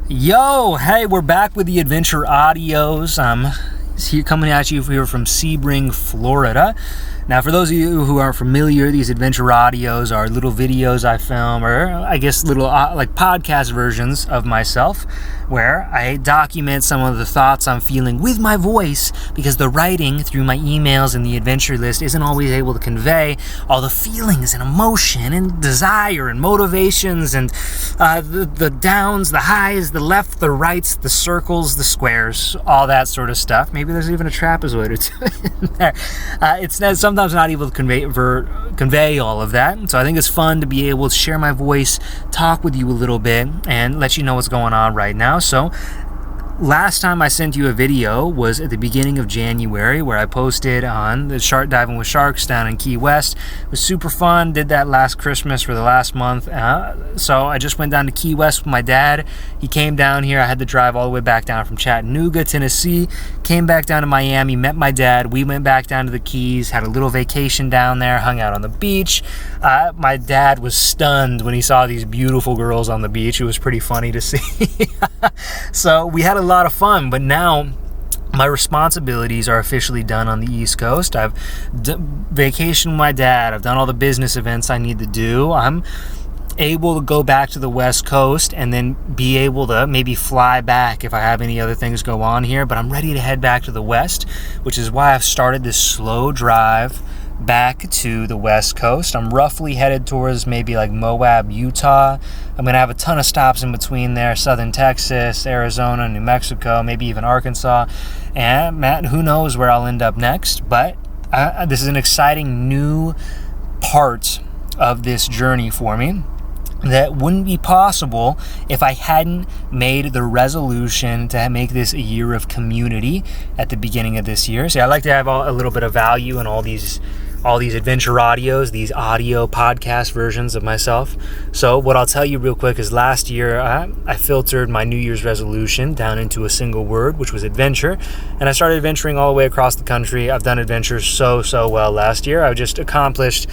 Yo, hey, we're back with the Adventure Audios. Coming at you here from Sebring, Florida. Now, for those of you who aren't familiar, these Adventure Audios are little videos I film, or I guess little like podcast versions of myself, where I document some of the thoughts I'm feeling with my voice, because the writing through my emails and the adventure list isn't always able to convey all the feelings and emotion and desire and motivations and the downs, the highs, the left, the rights, the circles, the squares, all that sort of stuff. Maybe there's even a trapezoid or two in there. It's sometimes not able to convey all of that. So I think it's fun to be able to share my voice, talk with you a little bit, and let you know what's going on right now. So last time I sent you a video was at the beginning of January, where I posted on the shark diving with sharks down in Key West. It was super fun. Did that last Christmas for the last month. So I just went down to Key West with my dad. He came down here. I had to drive all the way back down from Chattanooga, Tennessee. Came back down to Miami, met my dad. We went back down to the Keys, had a little vacation down there, hung out on the beach. My dad was stunned when he saw these beautiful girls on the beach. It was pretty funny to see. So we had a lot of fun, but now my responsibilities are officially done on the East Coast. I've vacationed with my dad. I've done all the business events I need to do. I'm able to go back to the West Coast and then be able to maybe fly back if I have any other things go on here, but I'm ready to head back to the West, which is why I've started this slow drive back to the West Coast. I'm roughly headed towards maybe like Moab, Utah. I'm going to have a ton of stops in between there: southern Texas, Arizona, New Mexico, maybe even Arkansas. And who knows where I'll end up next, but this is an exciting new part of this journey for me that wouldn't be possible if I hadn't made the resolution to make this a year of community at the beginning of this year. So I like to have a little bit of value in all these adventure audios, these audio podcast versions of myself. So what I'll tell you real quick is last year I filtered my New Year's resolution down into a single word, which was adventure. And I started adventuring all the way across the country. I've done adventures so well last year. I've just accomplished,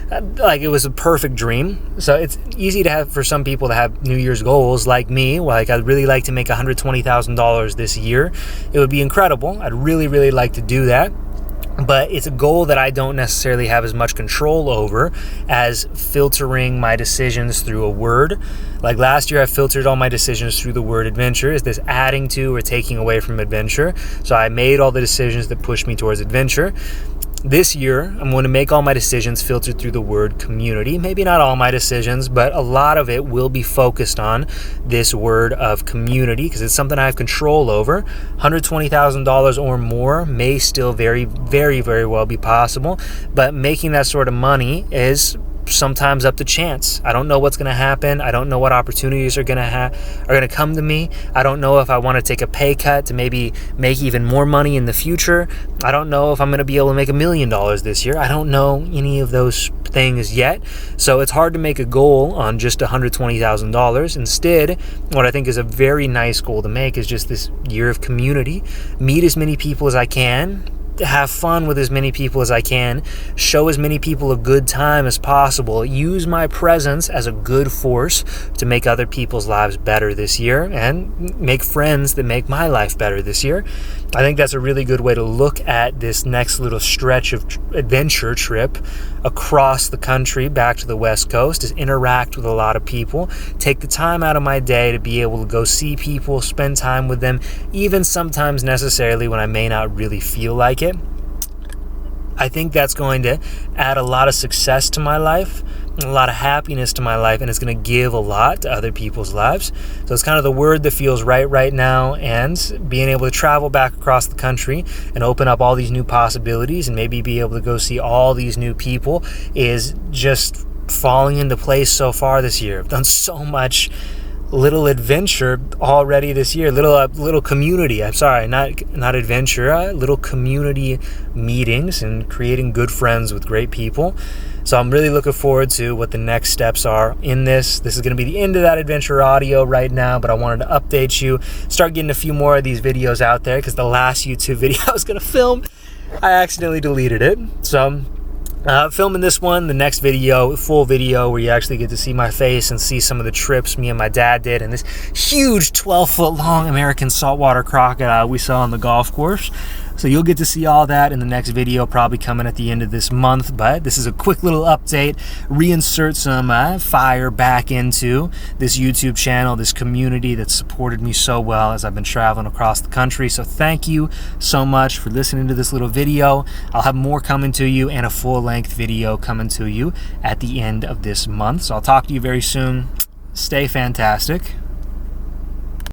like, it was a perfect dream. So it's easy to have for some people to have New Year's goals like me. Like, I'd really like to make $120,000 this year. It would be incredible. I'd really like to do that. But it's a goal that I don't necessarily have as much control over as filtering my decisions through a word. Like last year, I filtered all my decisions through the word adventure. Is this adding to or taking away from adventure? So I made all the decisions that pushed me towards adventure. This year, I'm going to make all my decisions filtered through the word community. Maybe not all my decisions, but a lot of it will be focused on this word of community, because it's something I have control over. $120,000 or more may still very well be possible, but making that sort of money is sometimes up to chance. I don't know what's going to happen. I don't know what opportunities are going to come to me. I don't know if I want to take a pay cut to maybe make even more money in the future. I don't know if I'm going to be able to make $1 million this year. I don't know any of those things yet. So it's hard to make a goal on just $120,000. Instead, what I think is a very nice goal to make is just this year of community. Meet as many people as I can, have fun with as many people as I can, show as many people a good time as possible, use my presence as a good force to make other people's lives better this year, and make friends that make my life better this year. I think that's a really good way to look at this next little stretch of adventure trip across the country back to the West Coast, is interact with a lot of people, take the time out of my day to be able to go see people, spend time with them, even sometimes necessarily when I may not really feel like it. I think that's going to add a lot of success to my life, a lot of happiness to my life, and it's going to give a lot to other people's lives. So it's kind of the word that feels right now, and being able to travel back across the country and open up all these new possibilities and maybe be able to go see all these new people is just falling into place so far this year. I've done so much little adventure already this year, little community. I'm sorry, not adventure, little community meetings and creating good friends with great people. So I'm really looking forward to what the next steps are in this. This is going to be the end of that adventure audio right now, but I wanted to update you, start getting a few more of these videos out there, because the last YouTube video I was going to film, I accidentally deleted it. So filming this one. The next video, full video, where you actually get to see my face and see some of the trips me and my dad did, and this huge 12-foot long American saltwater crocodile we saw on the golf course. So you'll get to see all that in the next video, probably coming at the end of this month. But this is a quick little update, reinsert some fire back into this YouTube channel, this community that supported me so well as I've been traveling across the country. So thank you so much for listening to this little video. I'll have more coming to you and a full-length video coming to you at the end of this month. So I'll talk to you very soon. Stay fantastic.